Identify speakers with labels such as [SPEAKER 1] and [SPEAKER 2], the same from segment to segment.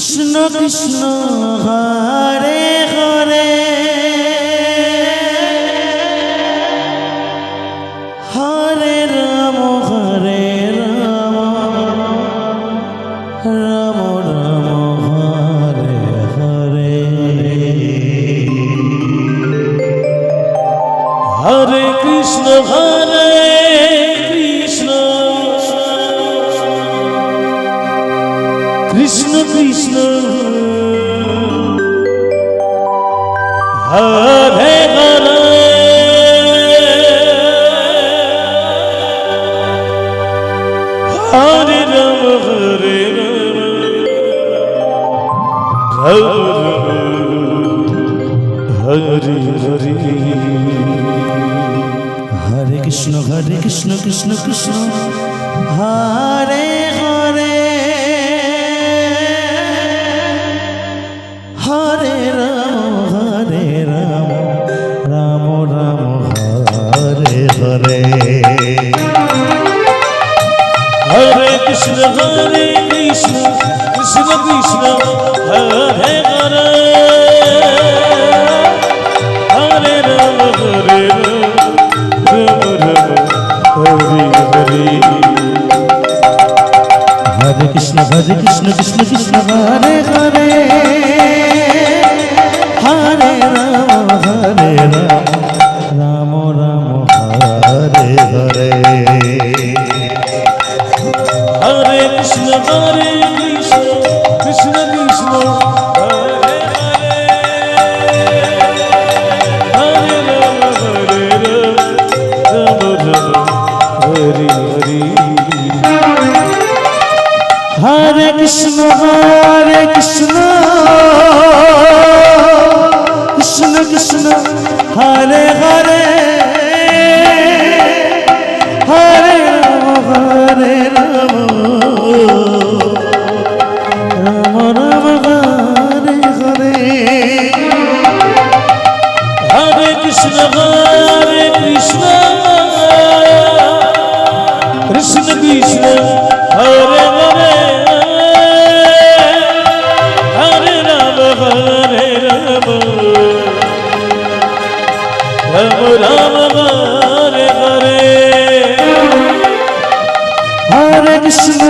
[SPEAKER 1] Krishna Krishna Hare Hare Hare Ram Ram Ram Hare Hare Hare Krishna Krishna Krishna Hare Hare Hare Ram Hare Hare Hare Hare Krishna Krishna Krishna Hare Hare Hare Ram Ram Ram Hare Hare Hare Krishna Krishna Krishna Hare Hare Hare Ram Hare Ram Ram Hare Hare Hare Krishna Krishna Krishna Hare Hare Hare Ram Ram Ram Hare Hare Hare Krishna Krishna Krishna Hare Hare Hare Ram Ram Hare Hare Hare Krishna Krishna Krishna Hare Hare Hare Ram Ram Ram Hare Hare Hare Krishna Krishna Krishna Hare Hare Hare Ram Hare Ram Ram Hare Hare Hare Krishna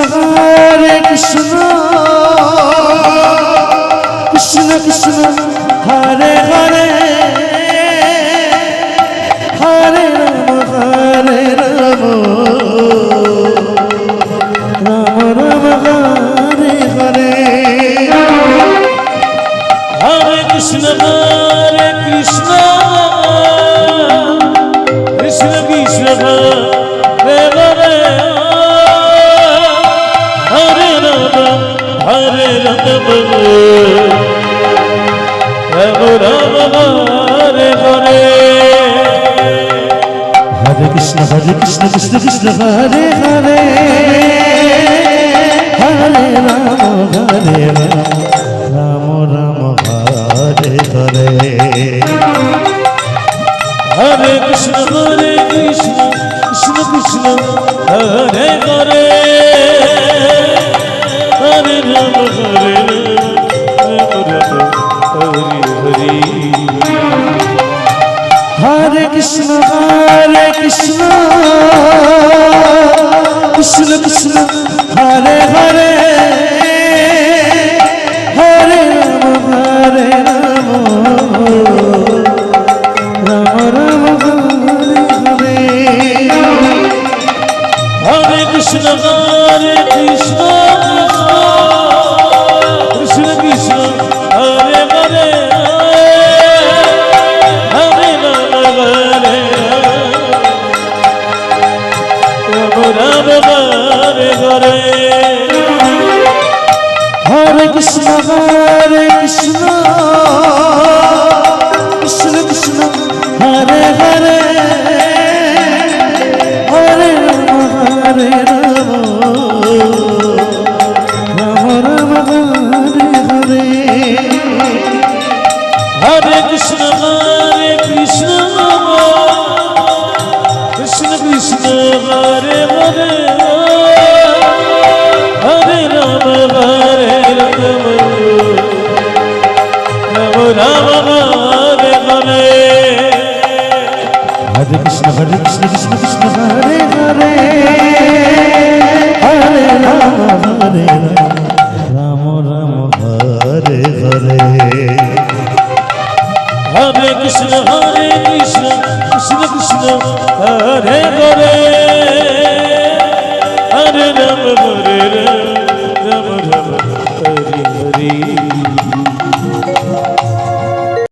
[SPEAKER 1] Krishna Krishna Hare Hare Hare Ram Ram Hare Hare Hare Krishna Krishna Krishna Krishna Hare Hare Hare Ram Ram Hare Hare Hare Krishna Krishna Hare Hare Hare Ram Ram Hare Hare Hare Krishna Krishna Krishna Hare Hare Hare Ram Hare Hare Krishna Krishna Krishna Hare Hare Hare Ram Ram Hare Hare Hare Krishna Krishna Krishna Krishna Hare Hare Hare Ram Hare Hare Hare Krishna Krishna Krishna Hare Hare Hare Ram Ram Hare Hare Hare Krishna Krishna Krishna Hare Hare Hare Ram
[SPEAKER 2] Ram Hare Hare
[SPEAKER 1] Hare Krishna Krishna Krishna Hare Hare Hare Ram Ram Ram Hare Hare
[SPEAKER 2] Hare Krishna Krishna Krishna Hare Hare Hare Ram